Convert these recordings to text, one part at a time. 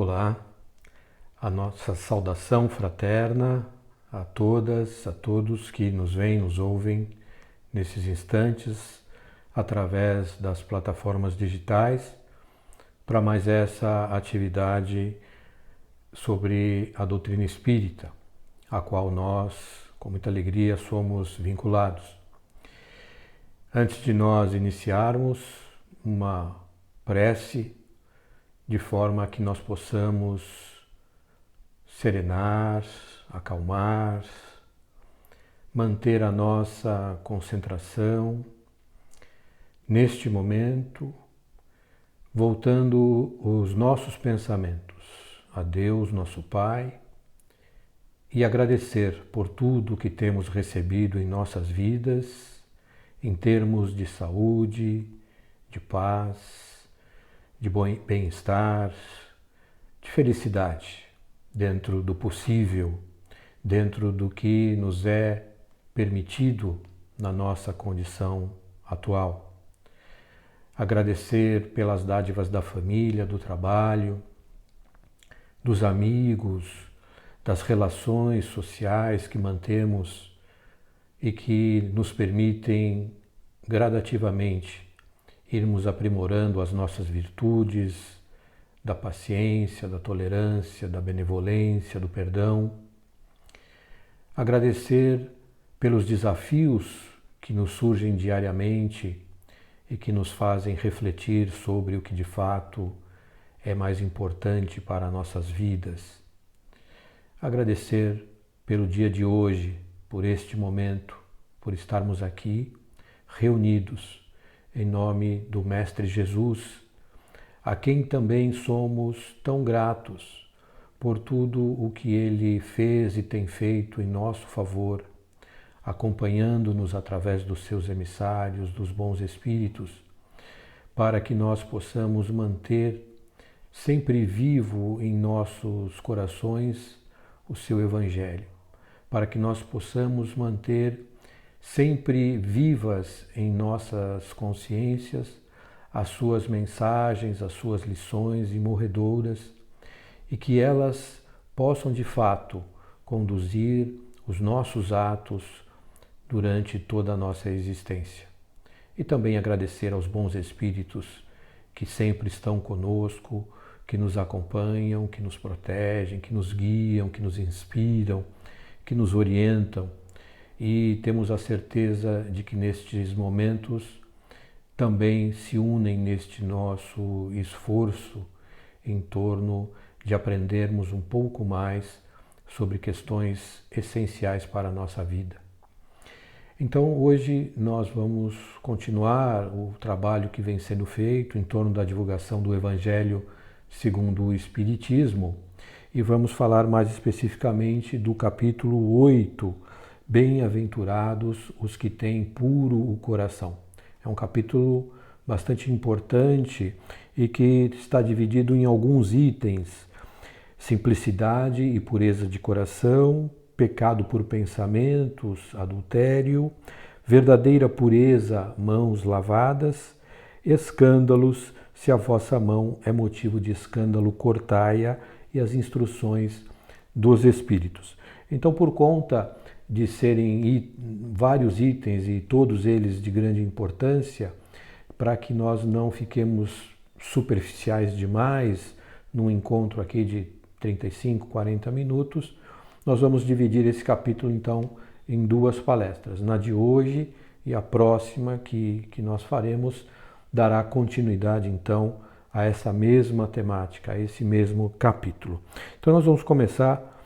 Olá, a nossa saudação fraterna a todas, a todos que nos veem, nos ouvem nesses instantes através das plataformas digitais para mais essa atividade sobre a doutrina espírita, a qual nós, com muita alegria, somos vinculados. Antes de nós iniciarmos uma prece, de forma que nós possamos serenar, acalmar, manter a nossa concentração neste momento, voltando os nossos pensamentos a Deus, nosso Pai, e agradecer por tudo que temos recebido em nossas vidas, em termos de saúde, de paz, de bem-estar, de felicidade, dentro do possível, dentro do que nos é permitido na nossa condição atual. Agradecer pelas dádivas da família, do trabalho, dos amigos, das relações sociais que mantemos e que nos permitem gradativamente irmos aprimorando as nossas virtudes, da paciência, da tolerância, da benevolência, do perdão. Agradecer pelos desafios que nos surgem diariamente e que nos fazem refletir sobre o que de fato é mais importante para nossas vidas. Agradecer pelo dia de hoje, por este momento, por estarmos aqui reunidos em nome do Mestre Jesus, a quem também somos tão gratos por tudo o que Ele fez e tem feito em nosso favor, acompanhando-nos através dos seus emissários, dos bons espíritos, para que nós possamos manter sempre vivo em nossos corações o seu Evangelho, para que nós possamos manter sempre vivas em nossas consciências as suas mensagens, as suas lições imorredoras e que elas possam de fato conduzir os nossos atos durante toda a nossa existência. E também agradecer aos bons espíritos que sempre estão conosco, que nos acompanham, que nos protegem, que nos guiam, que nos inspiram, que nos orientam. E temos a certeza de que nestes momentos também se unem neste nosso esforço em torno de aprendermos um pouco mais sobre questões essenciais para a nossa vida. Então hoje nós vamos continuar o trabalho que vem sendo feito em torno da divulgação do Evangelho segundo o Espiritismo e vamos falar mais especificamente do capítulo 8, Bem-aventurados os que têm puro o coração. É um capítulo bastante importante e que está dividido em alguns itens: simplicidade e pureza de coração, pecado por pensamentos, adultério, verdadeira pureza, mãos lavadas, escândalos, se a vossa mão é motivo de escândalo, cortai-a, e as instruções dos Espíritos. Então, por conta de serem vários itens e todos eles de grande importância, para que nós não fiquemos superficiais demais num encontro aqui de 35, 40 minutos, nós vamos dividir esse capítulo então em duas palestras. Na de hoje e a próxima que nós faremos dará continuidade então a essa mesma temática, a esse mesmo capítulo. Então nós vamos começar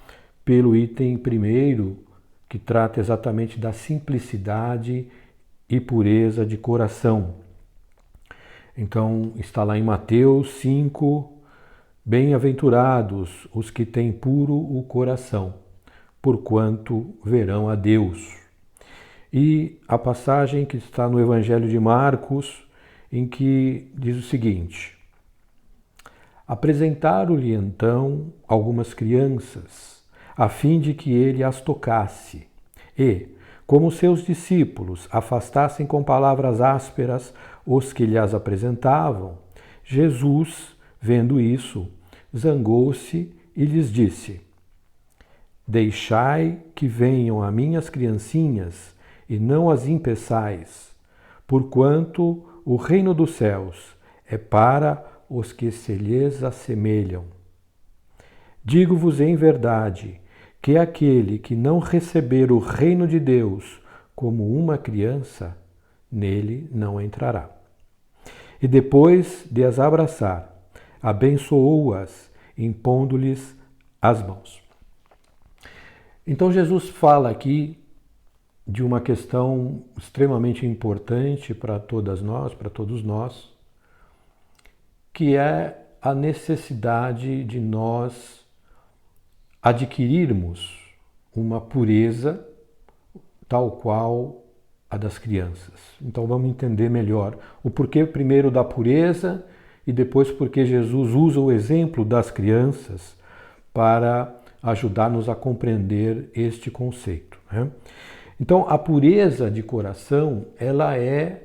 pelo item primeiro, que trata exatamente da simplicidade e pureza de coração. Então, está lá em Mateus 5, bem-aventurados os que têm puro o coração, porquanto verão a Deus. E a passagem que está no Evangelho de Marcos, em que diz o seguinte: apresentaram-lhe então algumas crianças, a fim de que ele as tocasse. E, como seus discípulos afastassem com palavras ásperas os que lhe as apresentavam, Jesus, vendo isso, zangou-se e lhes disse: Deixai que venham a mim as criancinhas, e não as impeçais, porquanto o reino dos céus é para os que se lhes assemelham. Digo-vos em verdade que aquele que não receber o reino de Deus como uma criança, nele não entrará. E depois de as abraçar, abençoou-as, impondo-lhes as mãos. Então Jesus fala aqui de uma questão extremamente importante para todas nós, para todos nós, que é a necessidade de nós adquirirmos uma pureza tal qual a das crianças. Então vamos entender melhor o porquê primeiro da pureza e depois porque Jesus usa o exemplo das crianças para ajudar-nos a compreender este conceito, né? Então a pureza de coração, ela é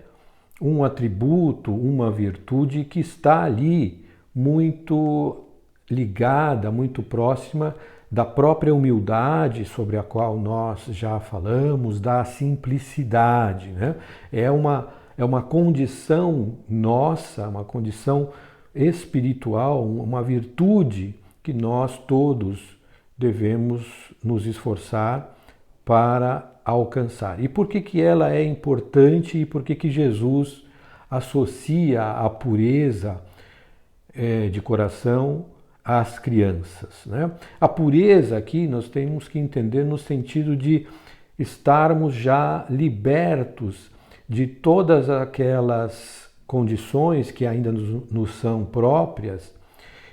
um atributo, uma virtude que está ali muito ligada, muito próxima da própria humildade, sobre a qual nós já falamos, da simplicidade, né? É uma condição nossa, uma condição espiritual, uma virtude que nós todos devemos nos esforçar para alcançar. E por que ela é importante e por que Jesus associa a pureza de coração às crianças, né? A pureza aqui nós temos que entender no sentido de estarmos já libertos de todas aquelas condições que ainda nos são próprias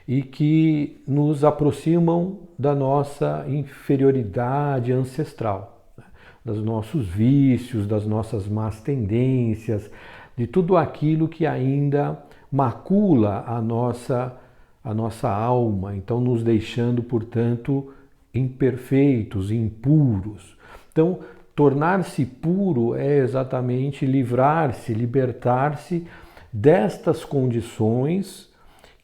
e que nos aproximam da nossa inferioridade ancestral, né? Dos nossos vícios, das nossas más tendências, de tudo aquilo que ainda macula a nossa alma, então nos deixando, portanto, imperfeitos, impuros. Então, tornar-se puro é exatamente livrar-se, libertar-se destas condições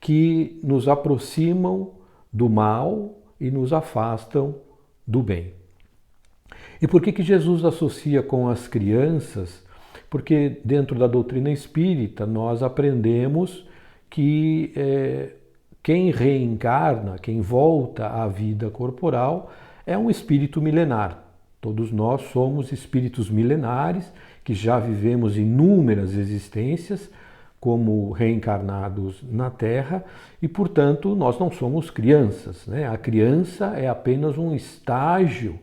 que nos aproximam do mal e nos afastam do bem. E por que Jesus associa com as crianças? Porque dentro da doutrina espírita nós aprendemos que quem reencarna, quem volta à vida corporal, é um espírito milenar. Todos nós somos espíritos milenares que já vivemos inúmeras existências como reencarnados na Terra e, portanto, nós não somos crianças, né? A criança é apenas um estágio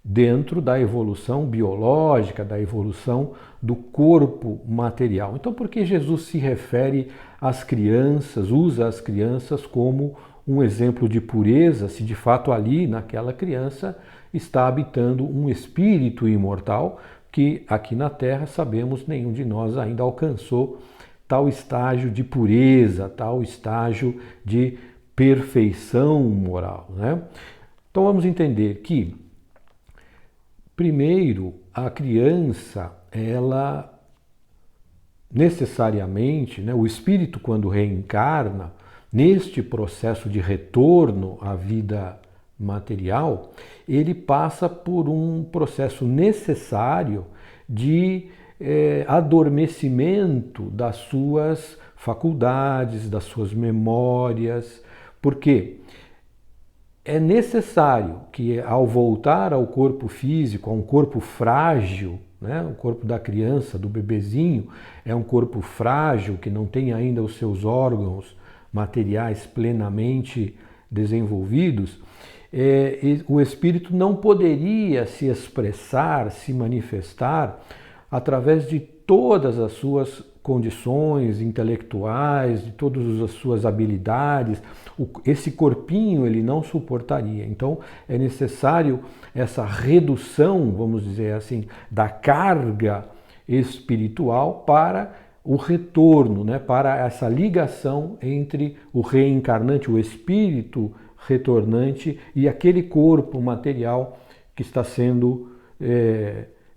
dentro da evolução biológica, da evolução do corpo material. Então, por que Jesus se refere às crianças, usa as crianças como um exemplo de pureza, se de fato ali, naquela criança, está habitando um espírito imortal que aqui na Terra, sabemos, nenhum de nós ainda alcançou tal estágio de pureza, tal estágio de perfeição moral, né? Então vamos entender que primeiro, a criança, ela necessariamente, né, o espírito quando reencarna, neste processo de retorno à vida material, ele passa por um processo necessário de adormecimento das suas faculdades, das suas memórias, porque é necessário que, ao voltar ao corpo físico, a um corpo frágil, né? O corpo da criança, do bebezinho, é um corpo frágil, que não tem ainda os seus órgãos materiais plenamente desenvolvidos, o espírito não poderia se expressar, se manifestar através de todas as suas condições intelectuais, de todas as suas habilidades. Esse corpinho ele não suportaria. Então é necessário essa redução, vamos dizer assim, da carga espiritual para o retorno, né? Para essa ligação entre o reencarnante, o espírito retornante e aquele corpo material que está sendo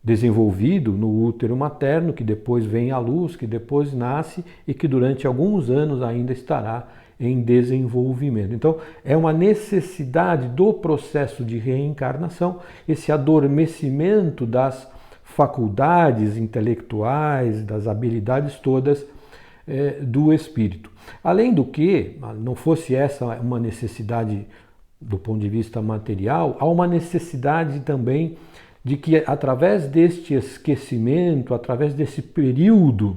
desenvolvido no útero materno, que depois vem à luz, que depois nasce e que durante alguns anos ainda estará em desenvolvimento. Então, é uma necessidade do processo de reencarnação, esse adormecimento das faculdades intelectuais, das habilidades todas do espírito. Além do que, não fosse essa uma necessidade do ponto de vista material, há uma necessidade também de que através deste esquecimento, através desse período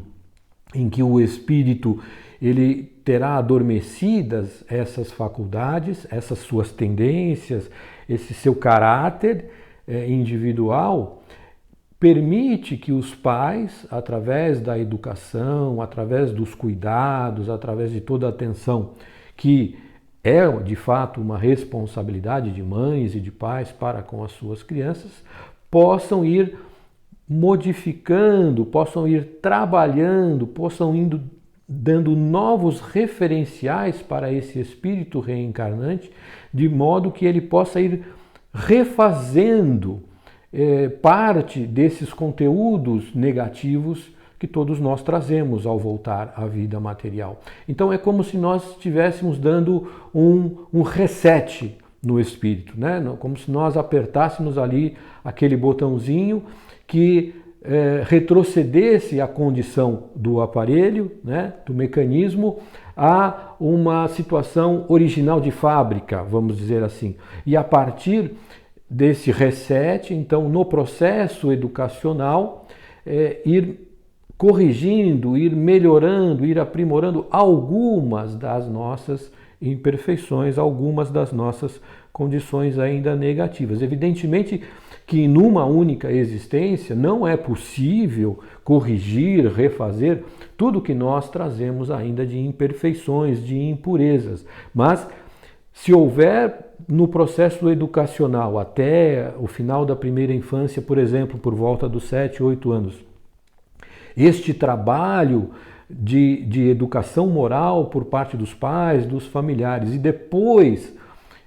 em que o espírito ele terá adormecidas essas faculdades, essas suas tendências, esse seu caráter individual, permite que os pais, através da educação, através dos cuidados, através de toda a atenção que é de fato uma responsabilidade de mães e de pais para com as suas crianças, possam ir modificando, possam ir trabalhando, possam indo dando novos referenciais para esse espírito reencarnante, de modo que ele possa ir refazendo parte desses conteúdos negativos que todos nós trazemos ao voltar à vida material. Então é como se nós estivéssemos dando um reset no espírito, né? Como se nós apertássemos ali aquele botãozinho que retrocedesse a condição do aparelho, né? Do mecanismo, a uma situação original de fábrica, vamos dizer assim. E a partir desse reset, então, no processo educacional, ir corrigindo, ir melhorando, ir aprimorando algumas das nossas imperfeições, algumas das nossas condições ainda negativas. Evidentemente que numa única existência não é possível corrigir, refazer tudo que nós trazemos ainda de imperfeições, de impurezas, mas se houver no processo educacional até o final da primeira infância, por exemplo, por volta dos 7, 8 anos, este trabalho de educação moral por parte dos pais, dos familiares, e depois,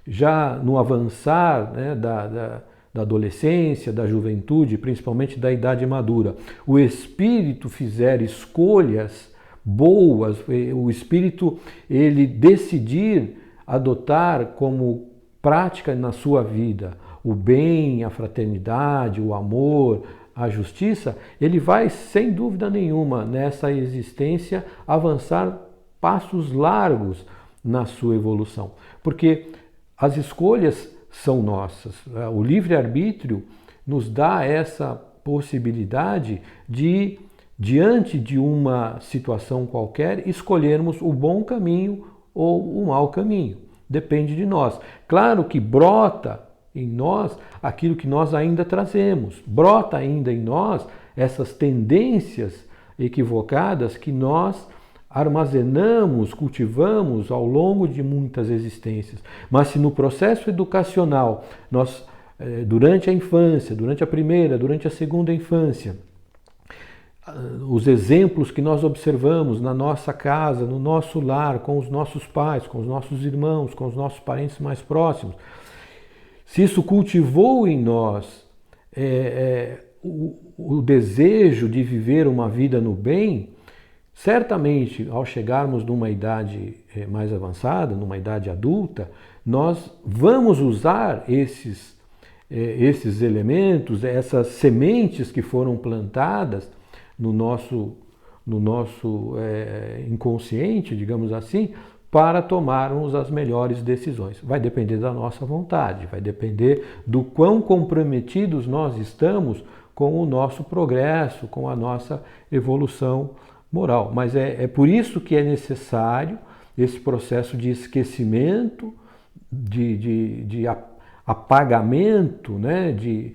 já no avançar, né, da adolescência, da juventude, principalmente da idade madura, o espírito fizer escolhas boas, o espírito ele decidir adotar como prática na sua vida o bem, a fraternidade, o amor, a justiça, ele vai, sem dúvida nenhuma, nessa existência, avançar passos largos na sua evolução. Porque as escolhas são nossas. O livre-arbítrio nos dá essa possibilidade de, diante de uma situação qualquer, escolhermos o bom caminho ou o mau caminho. Depende de nós. Claro que brota em nós aquilo que nós ainda trazemos, brota ainda em nós essas tendências equivocadas que nós armazenamos, cultivamos ao longo de muitas existências. Mas se no processo educacional, nós, durante a infância, durante a primeira, durante a segunda infância, os exemplos que nós observamos na nossa casa, no nosso lar, com os nossos pais, com os nossos irmãos, com os nossos parentes mais próximos, se isso cultivou em nós o desejo de viver uma vida no bem, certamente, ao chegarmos numa idade mais avançada, numa idade adulta, nós vamos usar esses elementos, essas sementes que foram plantadas no nosso inconsciente, digamos assim, para tomarmos as melhores decisões. Vai depender da nossa vontade, vai depender do quão comprometidos nós estamos com o nosso progresso, com a nossa evolução moral. Mas é por isso que é necessário esse processo de esquecimento, de apagamento, né, de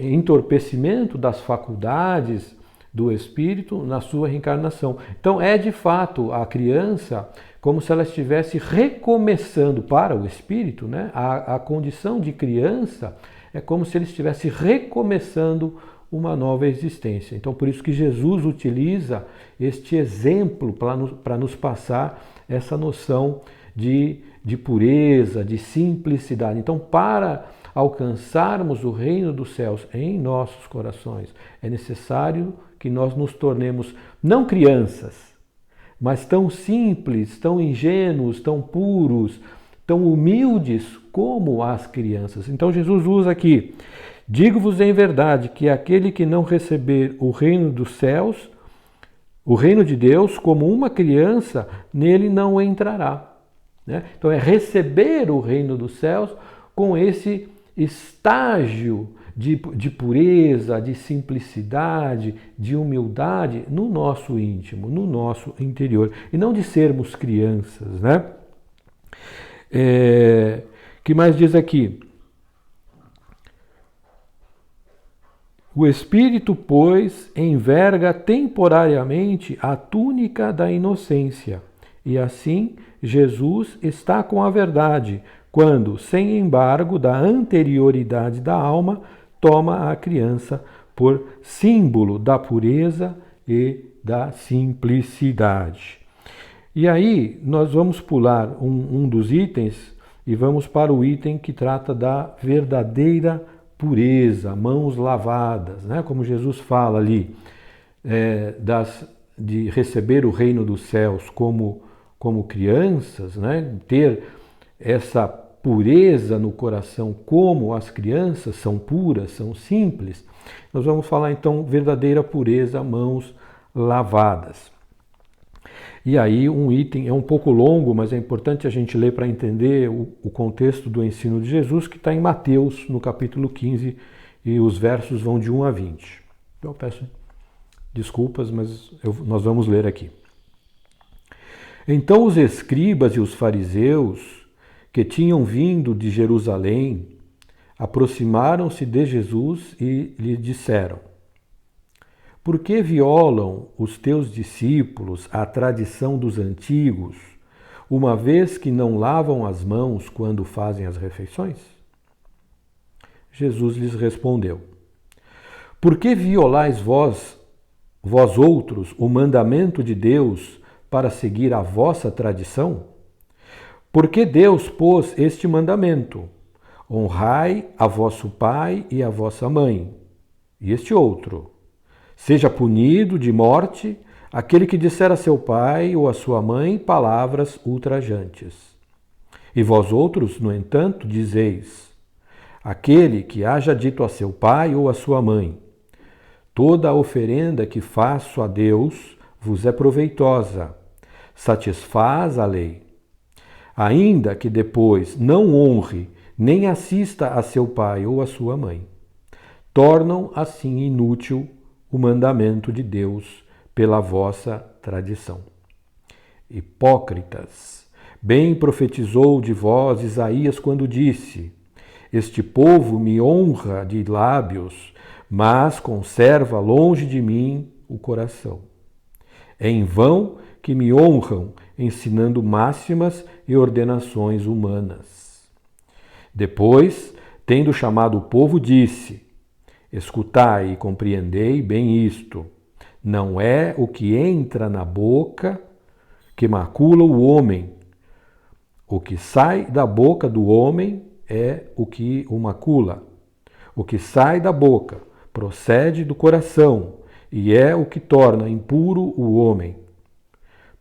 entorpecimento das faculdades do espírito na sua reencarnação. Então é de fato a criança como se ela estivesse recomeçando para o espírito, né? A condição de criança é como se ele estivesse recomeçando uma nova existência. Então por isso que Jesus utiliza este exemplo para nos passar essa noção de pureza, de simplicidade. Então para alcançarmos o reino dos céus em nossos corações, é necessário que nós nos tornemos não crianças, mas tão simples, tão ingênuos, tão puros, tão humildes como as crianças. Então Jesus usa aqui: digo-vos em verdade que aquele que não receber o reino dos céus, o reino de Deus, como uma criança, nele não entrará. Né? Então é receber o reino dos céus com esse estágio de pureza, de simplicidade, de humildade no nosso íntimo, no nosso interior, e não de sermos crianças, né? Que mais diz aqui? O Espírito, pois, enverga temporariamente a túnica da inocência, e assim Jesus está com a verdade, quando, sem embargo da anterioridade da alma, toma a criança por símbolo da pureza e da simplicidade. E aí nós vamos pular um dos itens e vamos para o item que trata da verdadeira pureza, mãos lavadas, né? Como Jesus fala ali, de receber o reino dos céus como crianças, né? Ter essa pureza no coração como as crianças são puras, são simples. Nós vamos falar então verdadeira pureza, mãos lavadas. E aí um item é um pouco longo, mas é importante a gente ler para entender o contexto do ensino de Jesus, que está em Mateus, no capítulo 15, e os versos vão de 1 a 20. Eu peço desculpas, mas nós vamos ler aqui. Então os escribas e os fariseus, que tinham vindo de Jerusalém, aproximaram-se de Jesus e lhe disseram: por que violam os teus discípulos a tradição dos antigos, uma vez que não lavam as mãos quando fazem as refeições? Jesus lhes respondeu: por que violais vós outros o mandamento de Deus para seguir a vossa tradição? Porque Deus pôs este mandamento: honrai a vosso pai e a vossa mãe. E este outro: seja punido de morte aquele que disser a seu pai ou a sua mãe palavras ultrajantes. E vós outros, no entanto, dizeis: aquele que haja dito a seu pai ou a sua mãe: toda a oferenda que faço a Deus vos é proveitosa, satisfaz a lei. Ainda que depois não honre nem assista a seu pai ou a sua mãe, tornam assim inútil o mandamento de Deus pela vossa tradição. Hipócritas, bem profetizou de vós Isaías quando disse: este povo me honra de lábios, mas conserva longe de mim o coração. É em vão que me honram, ensinando máximas e ordenações humanas. Depois, tendo chamado o povo, disse: escutai e compreendei bem isto. Não é o que entra na boca que macula o homem. O que sai da boca do homem é o que o macula. O que sai da boca procede do coração e é o que torna impuro o homem.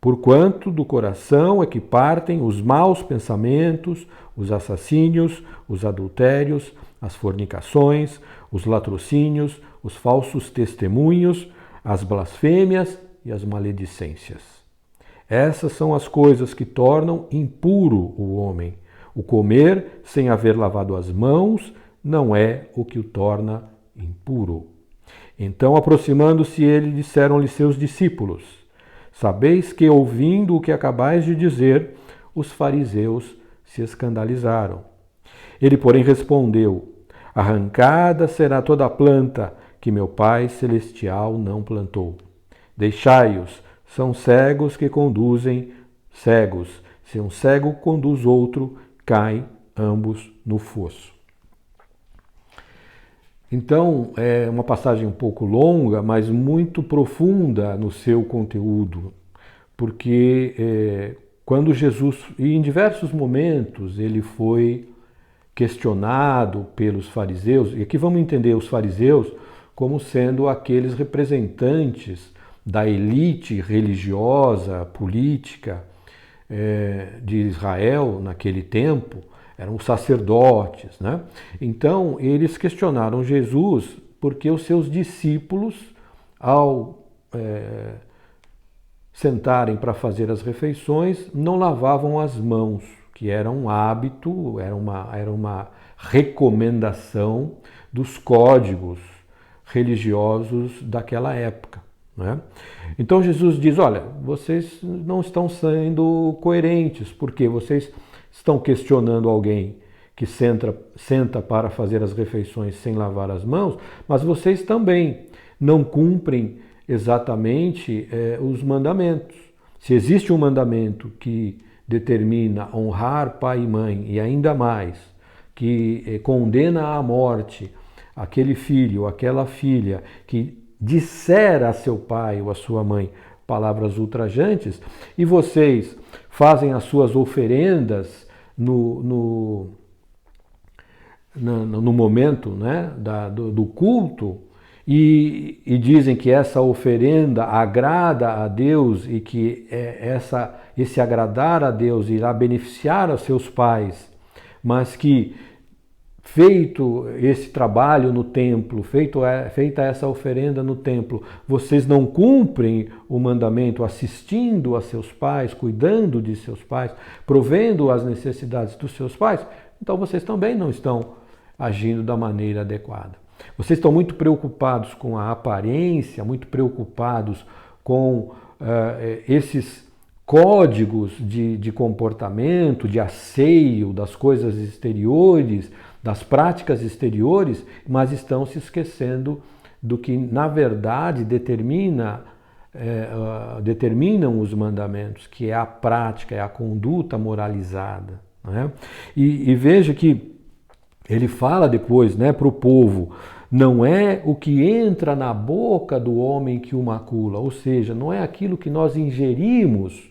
Porquanto do coração é que partem os maus pensamentos, os assassínios, os adultérios, as fornicações, os latrocínios, os falsos testemunhos, as blasfêmias e as maledicências. Essas são as coisas que tornam impuro o homem. O comer sem haver lavado as mãos não é o que o torna impuro. Então, aproximando-se ele, disseram-lhe seus discípulos: sabeis que, ouvindo o que acabais de dizer, os fariseus se escandalizaram. Ele, porém, respondeu: arrancada será toda a planta que meu Pai Celestial não plantou. Deixai-os, são cegos que conduzem cegos. Se um cego conduz outro, caem ambos no fosso. Então, é uma passagem um pouco longa, mas muito profunda no seu conteúdo, porque quando Jesus, e em diversos momentos, ele foi questionado pelos fariseus, e aqui vamos entender os fariseus como sendo aqueles representantes da elite religiosa, política de Israel naquele tempo, eram os sacerdotes, né? Então, eles questionaram Jesus porque os seus discípulos, ao sentarem para fazer as refeições, não lavavam as mãos, que era um hábito, era uma recomendação dos códigos religiosos daquela época, né? Então Jesus diz, olha, vocês não estão sendo coerentes, porque vocês estão questionando alguém que senta para fazer as refeições sem lavar as mãos, mas vocês também não cumprem exatamente os mandamentos. Se existe um mandamento que determina honrar pai e mãe, e ainda mais, que condena à morte aquele filho, aquela filha que disser a seu pai ou a sua mãe palavras ultrajantes, e vocês fazem as suas oferendas no momento, né, do culto, e dizem que essa oferenda agrada a Deus e que esse agradar a Deus irá beneficiar os seus pais, mas que feito esse trabalho no templo, feita essa oferenda no templo, vocês não cumprem o mandamento assistindo a seus pais, cuidando de seus pais, provendo as necessidades dos seus pais, então vocês também não estão agindo da maneira adequada. Vocês estão muito preocupados com a aparência, muito preocupados com esses códigos de comportamento, de asseio, das coisas exteriores, das práticas exteriores, mas estão se esquecendo do que, na verdade, determinam os mandamentos, que é a prática, é a conduta moralizada, né? E veja que ele fala depois, né, para o povo, não é o que entra na boca do homem que o macula, ou seja, não é aquilo que nós ingerimos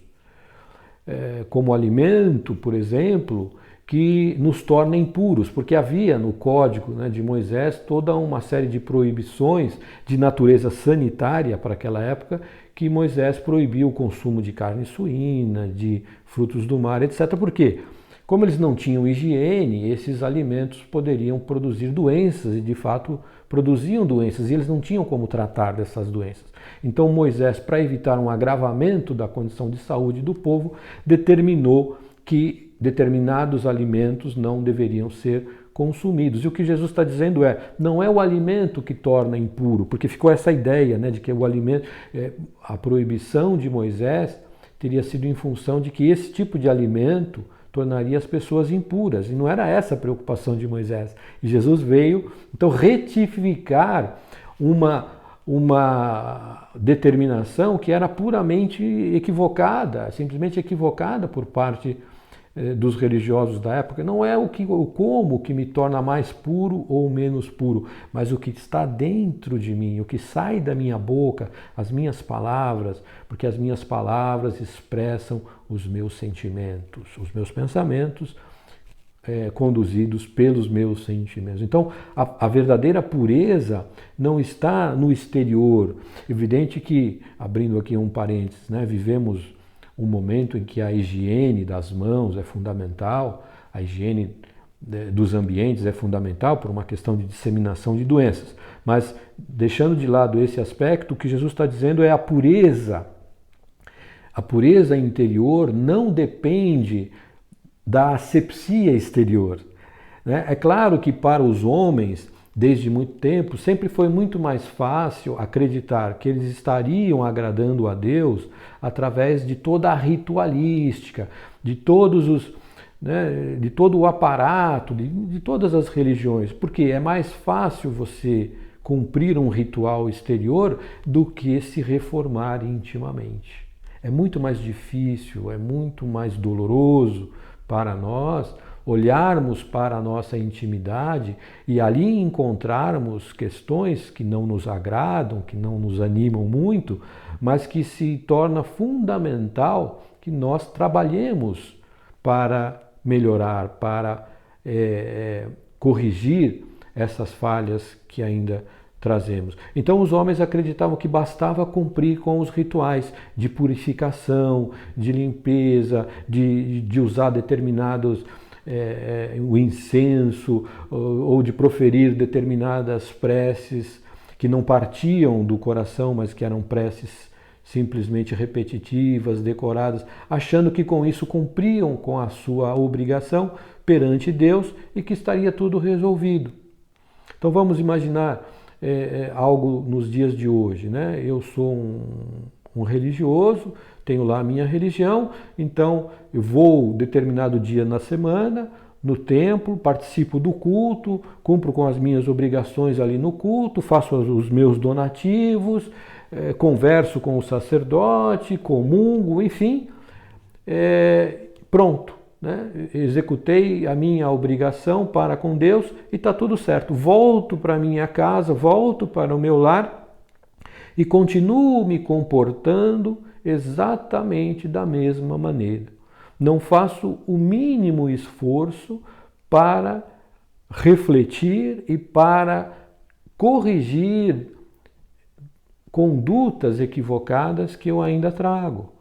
como alimento, por exemplo, que nos torna impuros, porque havia no código, né, de Moisés toda uma série de proibições de natureza sanitária para aquela época, que Moisés proibiu o consumo de carne suína, de frutos do mar, etc. Por quê? Como eles não tinham higiene, esses alimentos poderiam produzir doenças e, de fato, produziam doenças e eles não tinham como tratar dessas doenças. Então Moisés, para evitar um agravamento da condição de saúde do povo, determinou que determinados alimentos não deveriam ser consumidos. E o que Jesus está dizendo não é o alimento que torna impuro, porque ficou essa ideia, né, de que o alimento, a proibição de Moisés teria sido em função de que esse tipo de alimento tornaria as pessoas impuras. E não era essa a preocupação de Moisés. E Jesus veio, então, retificar uma determinação que era puramente equivocada, simplesmente equivocada por parte dos religiosos da época. Não é o como que me torna mais puro ou menos puro, mas o que está dentro de mim, o que sai da minha boca, as minhas palavras, porque as minhas palavras expressam os meus sentimentos, os meus pensamentos conduzidos pelos meus sentimentos. Então, a verdadeira pureza não está no exterior. Evidente que, abrindo aqui um parênteses, né, vivemos um momento em que a higiene das mãos é fundamental, a higiene dos ambientes é fundamental por uma questão de disseminação de doenças. Mas, deixando de lado esse aspecto, o que Jesus está dizendo é a pureza. A pureza interior não depende da asepsia exterior, né? É claro que para os homens, desde muito tempo, sempre foi muito mais fácil acreditar que eles estariam agradando a Deus através de toda a ritualística, de todos os, né, de todo o aparato, de todas as religiões, porque é mais fácil você cumprir um ritual exterior do que se reformar intimamente. É muito mais difícil, é muito mais doloroso para nós olharmos para a nossa intimidade e ali encontrarmos questões que não nos agradam, que não nos animam muito, mas que se torna fundamental que nós trabalhemos para melhorar, para corrigir essas falhas que ainda trazemos. Então os homens acreditavam que bastava cumprir com os rituais de purificação, de limpeza, de usar determinados o incenso ou de proferir determinadas preces que não partiam do coração, mas que eram preces simplesmente repetitivas, decoradas, achando que com isso cumpriam com a sua obrigação perante Deus e que estaria tudo resolvido. Então vamos imaginar algo nos dias de hoje, né? Eu sou um religioso, tenho lá a minha religião, então eu vou determinado dia na semana no templo, participo do culto, cumpro com as minhas obrigações ali no culto, faço os meus donativos, converso com o sacerdote, comungo, enfim, pronto, né? Executei a minha obrigação para com Deus e está tudo certo. Volto para minha casa, volto para o meu lar e continuo me comportando exatamente da mesma maneira. Não faço o mínimo esforço para refletir e para corrigir condutas equivocadas que eu ainda trago.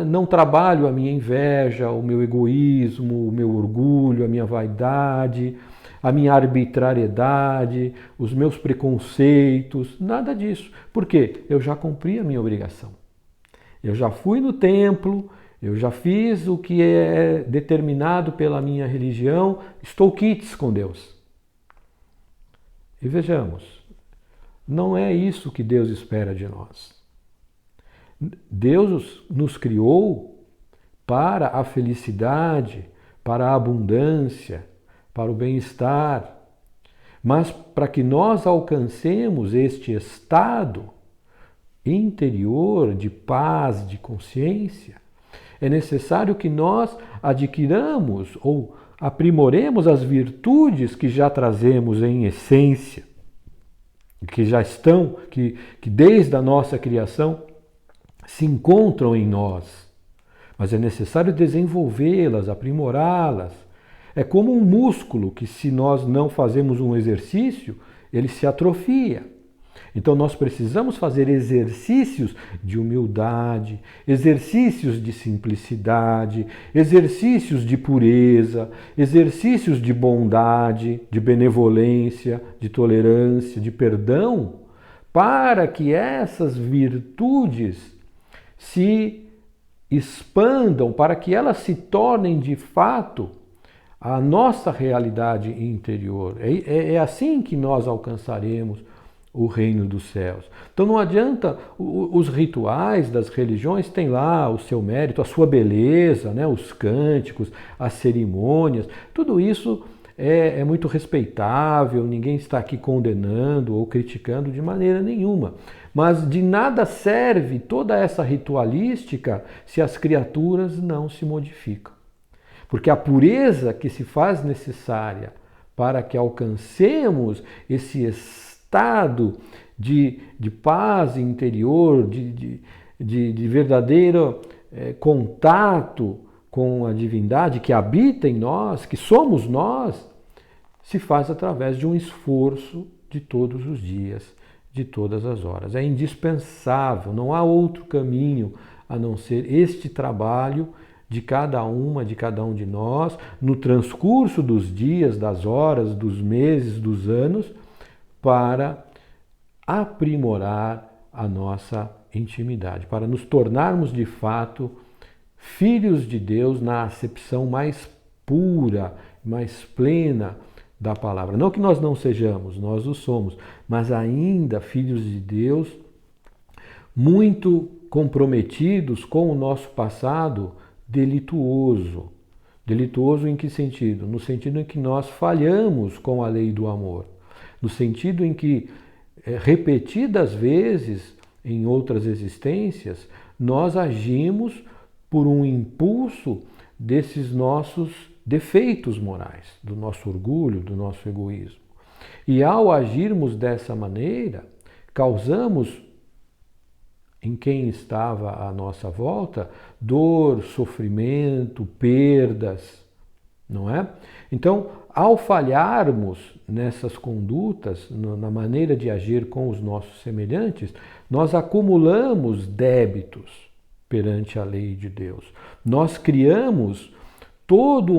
Não trabalho a minha inveja, o meu egoísmo, o meu orgulho, a minha vaidade, a minha arbitrariedade, os meus preconceitos, nada disso. Por quê? Eu já cumpri a minha obrigação. Eu já fui no templo, eu já fiz o que é determinado pela minha religião, estou quites com Deus. E vejamos, não é isso que Deus espera de nós. Deus nos criou para a felicidade, para a abundância, para o bem-estar. Mas para que nós alcancemos este estado interior de paz, de consciência, é necessário que nós adquiramos ou aprimoremos as virtudes que já trazemos em essência, que já estão, que desde a nossa criação se encontram em nós, mas é necessário desenvolvê-las, aprimorá-las. É como um músculo que, se nós não fazemos um exercício, ele se atrofia. Então nós precisamos fazer exercícios de humildade, exercícios de simplicidade, exercícios de pureza, exercícios de bondade, de benevolência, de tolerância, de perdão, para que essas virtudes se expandam, para que elas se tornem de fato a nossa realidade interior. É assim que nós alcançaremos o reino dos céus. Então não adianta, os rituais das religiões têm lá o seu mérito, a sua beleza, né? Os cânticos, as cerimônias, tudo isso é muito respeitável, ninguém está aqui condenando ou criticando de maneira nenhuma. Mas de nada serve toda essa ritualística se as criaturas não se modificam. Porque a pureza que se faz necessária para que alcancemos esse estado de paz interior, de verdadeiro contato com a divindade que habita em nós, que somos nós, se faz através de um esforço de todos os dias, de todas as horas. É indispensável, não há outro caminho a não ser este trabalho de cada um de nós, no transcurso dos dias, das horas, dos meses, dos anos, para aprimorar a nossa intimidade, para nos tornarmos de fato filhos de Deus na acepção mais pura, mais plena da palavra. Não que nós não sejamos, nós o somos, mas ainda filhos de Deus, muito comprometidos com o nosso passado delituoso. Delituoso em que sentido? No sentido em que nós falhamos com a lei do amor. No sentido em que, repetidas vezes, em outras existências, nós agimos por um impulso desses nossos defeitos morais, do nosso orgulho, do nosso egoísmo. E ao agirmos dessa maneira, causamos em quem estava à nossa volta dor, sofrimento, perdas, não é? Então, ao falharmos nessas condutas, na maneira de agir com os nossos semelhantes, nós acumulamos débitos perante a lei de Deus. Nós criamos todo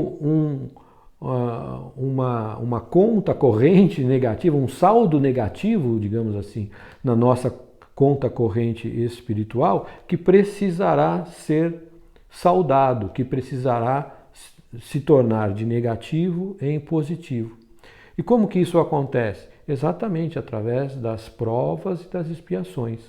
uma conta corrente negativa, um saldo negativo, digamos assim, na nossa conta corrente espiritual, que precisará ser saudado, que precisará se tornar de negativo em positivo. E como que isso acontece? Exatamente através das provas e das expiações.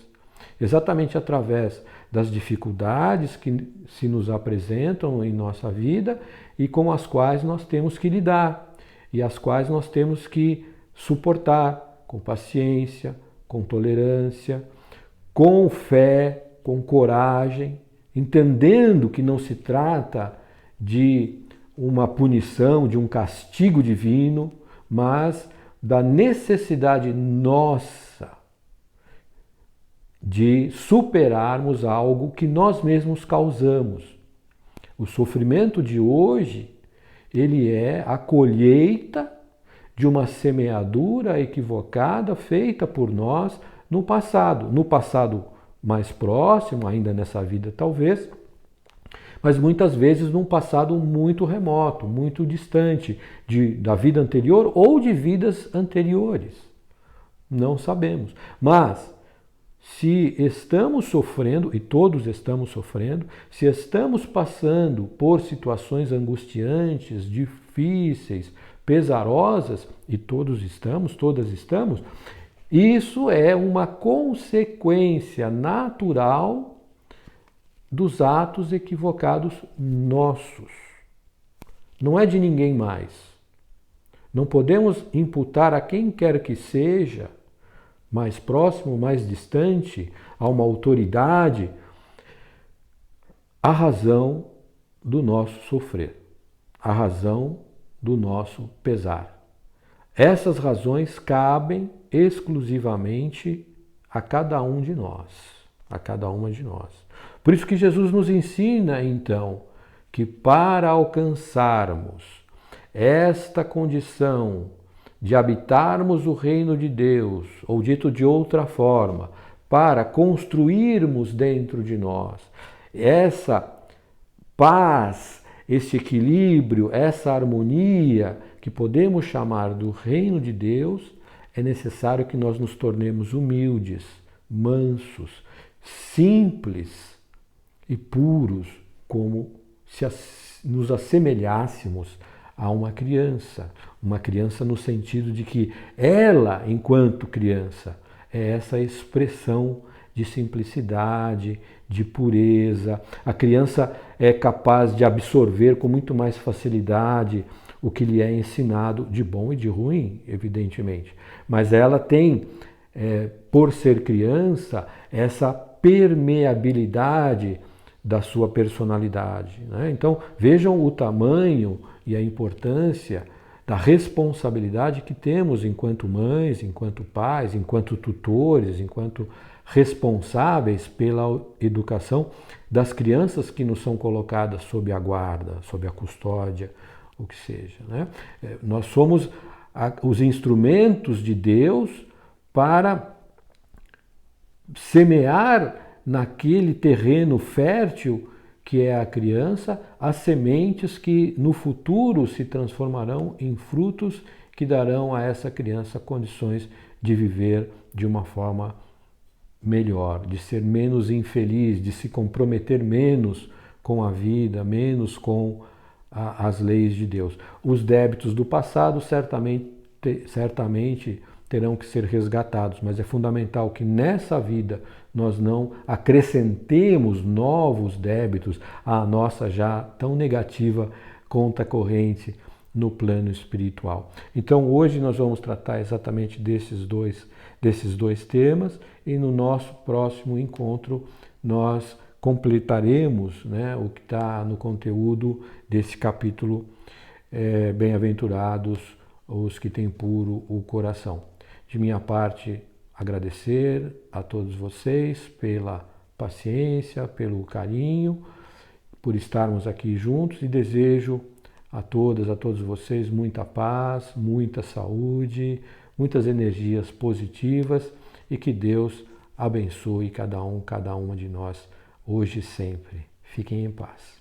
Exatamente através das dificuldades que se nos apresentam em nossa vida e com as quais nós temos que lidar e as quais nós temos que suportar com paciência, com tolerância, com fé, com coragem, entendendo que não se trata de uma punição, de um castigo divino, mas da necessidade nossa de superarmos algo que nós mesmos causamos. O sofrimento de hoje, ele é a colheita de uma semeadura equivocada feita por nós no passado mais próximo, ainda nessa vida talvez, mas muitas vezes num passado muito remoto, muito distante da vida anterior ou de vidas anteriores. Não sabemos. Mas se estamos sofrendo, e todos estamos sofrendo, se estamos passando por situações angustiantes, difíceis, pesarosas, e todos estamos, todas estamos, isso é uma consequência natural dos atos equivocados nossos. Não é de ninguém mais. Não podemos imputar a quem quer que seja, mais próximo, mais distante, a uma autoridade, a razão do nosso sofrer, a razão do nosso pesar. Essas razões cabem exclusivamente a cada um de nós, a cada uma de nós. Por isso que Jesus nos ensina, então, que para alcançarmos esta condição de habitarmos o reino de Deus, ou dito de outra forma, para construirmos dentro de nós essa paz, esse equilíbrio, essa harmonia que podemos chamar do reino de Deus, é necessário que nós nos tornemos humildes, mansos, simples e puros, como se nos assemelhássemos a uma criança no sentido de que ela, enquanto criança, é essa expressão de simplicidade, de pureza. A criança é capaz de absorver com muito mais facilidade o que lhe é ensinado, de bom e de ruim, evidentemente. Mas ela tem, por ser criança, essa permeabilidade da sua personalidade, né? Então, vejam o tamanho e a importância da responsabilidade que temos enquanto mães, enquanto pais, enquanto tutores, enquanto responsáveis pela educação das crianças que nos são colocadas sob a guarda, sob a custódia, o que seja, né? Nós somos os instrumentos de Deus para semear naquele terreno fértil que é a criança, as sementes que no futuro se transformarão em frutos que darão a essa criança condições de viver de uma forma melhor, de ser menos infeliz, de se comprometer menos com a vida, menos com as leis de Deus. Os débitos do passado certamente terão que ser resgatados, mas é fundamental que nessa vida nós não acrescentemos novos débitos à nossa já tão negativa conta corrente no plano espiritual. Então hoje nós vamos tratar exatamente desses dois temas e no nosso próximo encontro nós completaremos, né, o que está no conteúdo desse capítulo Bem-aventurados os que têm puro o coração. De minha parte, agradecer a todos vocês pela paciência, pelo carinho, por estarmos aqui juntos e desejo a todas, a todos vocês, muita paz, muita saúde, muitas energias positivas e que Deus abençoe cada um, cada uma de nós, hoje e sempre. Fiquem em paz.